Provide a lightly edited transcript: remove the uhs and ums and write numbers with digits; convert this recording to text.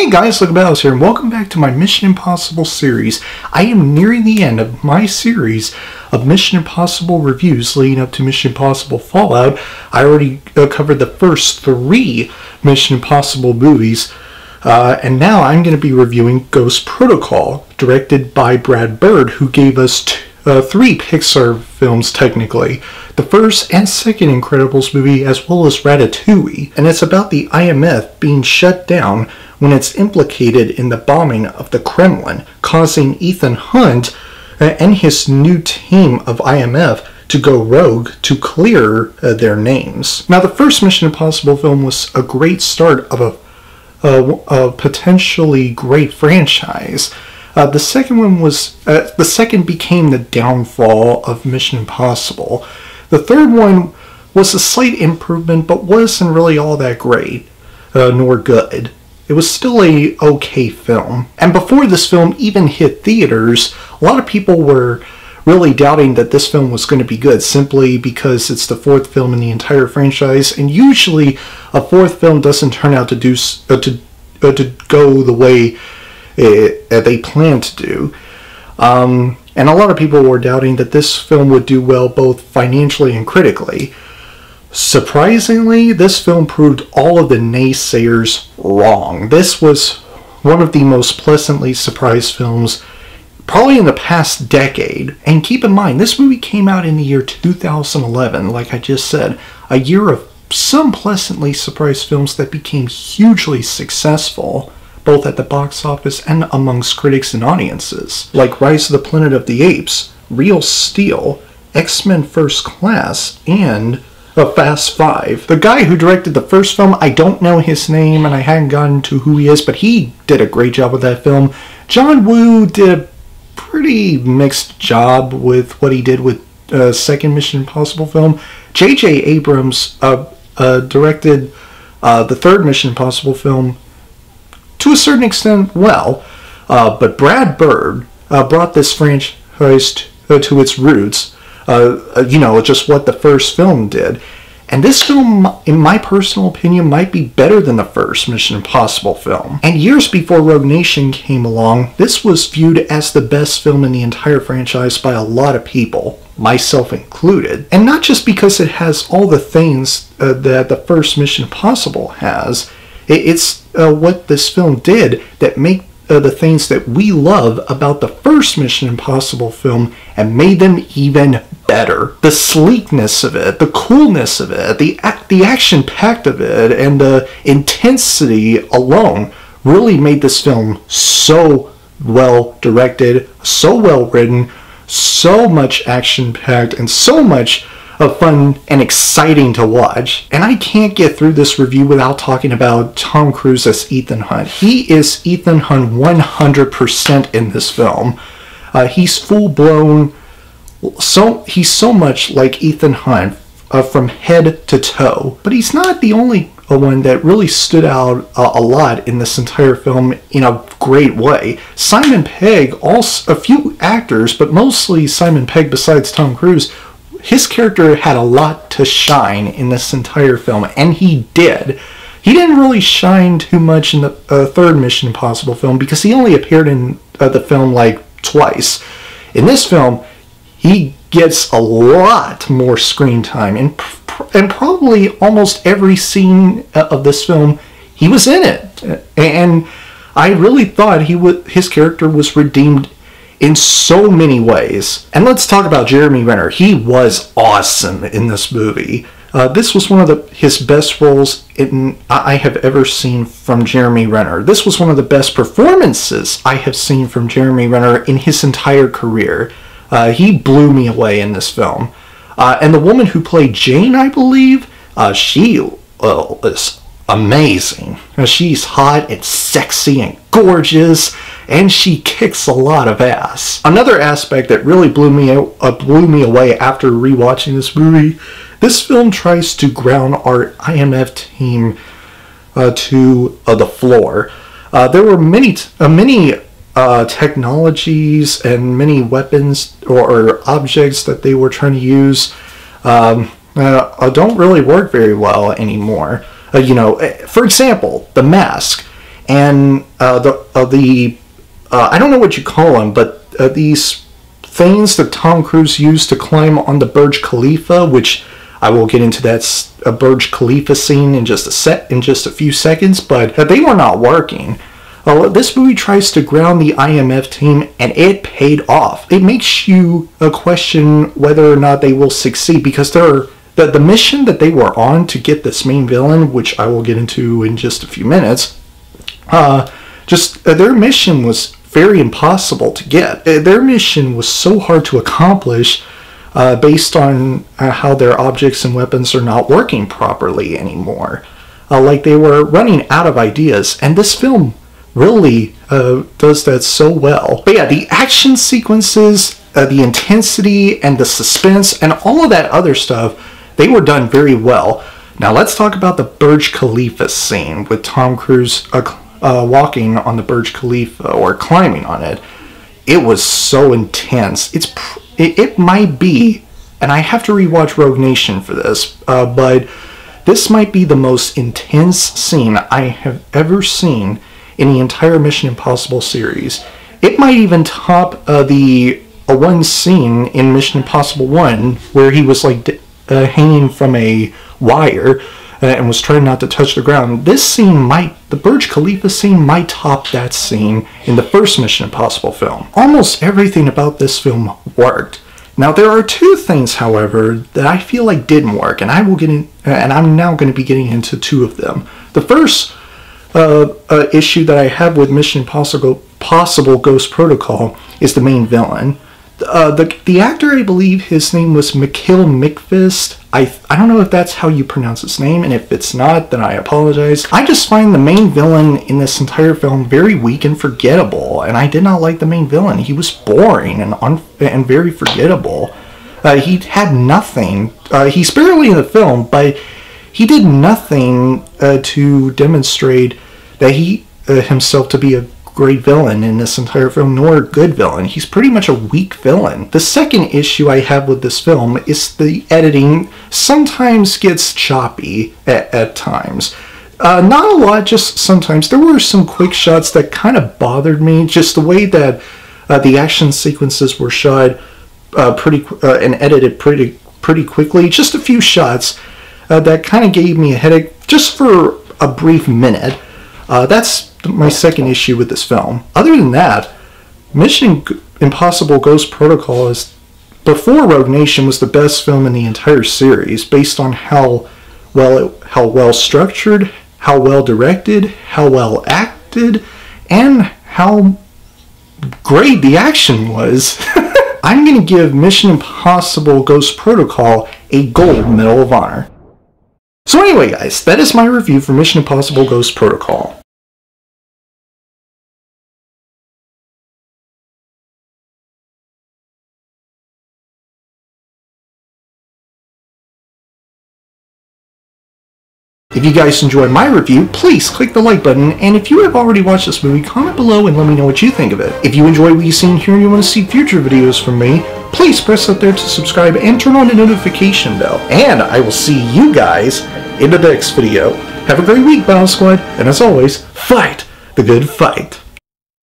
Hey guys, Logan here, and welcome back to my Mission Impossible series. I am nearing the end of my series of Mission Impossible reviews leading up to Mission Impossible Fallout. I already covered the first 3 Mission Impossible movies, and now I'm going to be reviewing Ghost Protocol, directed by Brad Bird, who gave us 3 Pixar films technically. The first and second Incredibles movie, as well as Ratatouille, and it's about the IMF being shut down when it's implicated in the bombing of the Kremlin, causing Ethan Hunt and his new team of IMF to go rogue to clear their names. Now, the first Mission Impossible film was a great start of a potentially great franchise. The second became the downfall of Mission Impossible. The third one was a slight improvement, but wasn't really all that great, nor good. It was still a okay film. And before this film even hit theaters, a lot of people were really doubting that this film was going to be good, simply because it's the 4th film in the entire franchise, and usually a 4th film doesn't turn out to go the way they plan to do. And a lot of people were doubting that this film would do well both financially and critically. Surprisingly, this film proved all of the naysayers wrong. This was one of the most pleasantly surprised films probably in the past decade. And keep in mind, this movie came out in the year 2011, like I just said, a year of some pleasantly surprised films that became hugely successful, both at the box office and amongst critics and audiences, like Rise of the Planet of the Apes, Real Steel, X-Men First Class, and Fast 5. The guy who directed the first film, I don't know his name and I haven't gotten to who he is, but he did a great job with that film. John Woo did a pretty mixed job with what he did with second Mission Impossible film. J.J. Abrams directed the third Mission Impossible film to a certain extent well, but Brad Bird brought this franchise to its roots. Just what the first film did. And this film, in my personal opinion, might be better than the first Mission Impossible film. And years before Rogue Nation came along, this was viewed as the best film in the entire franchise by a lot of people, myself included. And not just because it has all the things that the first Mission Impossible has. It's what this film did that make the things that we love about the first Mission Impossible film and made them even better. The sleekness of it, the coolness of it, the action-packed of it, and the intensity alone really made this film so well directed, so well written, so much action-packed, and so much fun and exciting to watch. And I can't get through this review without talking about Tom Cruise as Ethan Hunt. He is Ethan Hunt 100% in this film. He's full-blown, he's so much like Ethan Hunt from head to toe. But he's not the only one that really stood out a lot in this entire film in a great way. Simon Pegg, also a few actors, but mostly Simon Pegg besides Tom Cruise, his character had a lot to shine in this entire film, and he did. He didn't really shine too much in the third Mission Impossible film because he only appeared in the film like twice. In this film, he gets a lot more screen time, and probably almost every scene of this film, he was in it. And I really thought his character was redeemed in so many ways. And let's talk about Jeremy Renner. He was awesome in this movie. This was one of his best roles I have ever seen from Jeremy Renner. This was one of the best performances I have seen from Jeremy Renner in his entire career. He blew me away in this film. And the woman who played Jane, I believe, she is amazing. She's hot and sexy and gorgeous, and she kicks a lot of ass. Another aspect that really blew me away after rewatching this movie, this film tries to ground our IMF team to the floor. There were many technologies and many weapons or objects that they were trying to use don't really work very well anymore. For example, the mask. and I don't know what you call them, but these things that Tom Cruise used to climb on the Burj Khalifa, which I will get into that Burj Khalifa scene in just a few seconds, but they were not working. This movie tries to ground the IMF team, and it paid off. It makes you question whether or not they will succeed, because the mission that they were on to get this main villain, which I will get into in just a few minutes, their mission was very impossible to get. Their mission was so hard to accomplish based on how their objects and weapons are not working properly anymore. Like they were running out of ideas, and this film really does that so well. But yeah, the action sequences, the intensity, and the suspense, and all of that other stuff, they were done very well. Now let's talk about the Burj Khalifa scene with Tom Cruise walking on the Burj Khalifa, or climbing on it. It was so intense. It might be, and I have to rewatch Rogue Nation for this, but this might be the most intense scene I have ever seen in the entire Mission Impossible series. It might even top the one scene in Mission Impossible 1 where he was like hanging from a wire and was trying not to touch the ground. This scene the Burj Khalifa scene might top that scene in the first Mission Impossible film. Almost everything about this film worked. Now there are two things, however, that I feel like didn't work, and I'm now going to be getting into two of them. The first issue that I have with Mission Impossible Ghost Protocol is the main villain. The actor, I believe his name was Mikhail Mikvist. I don't know if that's how you pronounce his name, and if it's not, then I apologize. I just find the main villain in this entire film very weak and forgettable, and I did not like the main villain. He was boring and very forgettable. He had nothing. He's barely in the film, but he did nothing to demonstrate that he himself to be a great villain in this entire film, nor a good villain. He's pretty much a weak villain. The second issue I have with this film is the editing sometimes gets choppy at times. Not a lot, just sometimes. There were some quick shots that kind of bothered me, just the way that the action sequences were shot and edited pretty quickly. Just a few shots that kind of gave me a headache just for a brief minute. That's my second issue with this film. Other than that, Mission Impossible Ghost Protocol before Rogue Nation was the best film in the entire series, based on how well structured, how well directed, how well acted, and how great the action was. I'm going to give Mission Impossible Ghost Protocol a gold medal of honor. So anyway, guys, that is my review for Mission Impossible Ghost Protocol. If you guys enjoyed my review, please click the like button, and if you have already watched this movie, comment below and let me know what you think of it. If you enjoy what you've seen here and you want to see future videos from me, please press up there to subscribe and turn on the notification bell. And I will see you guys in the next video. Have a great week, Battle Squad, and as always, fight the good fight.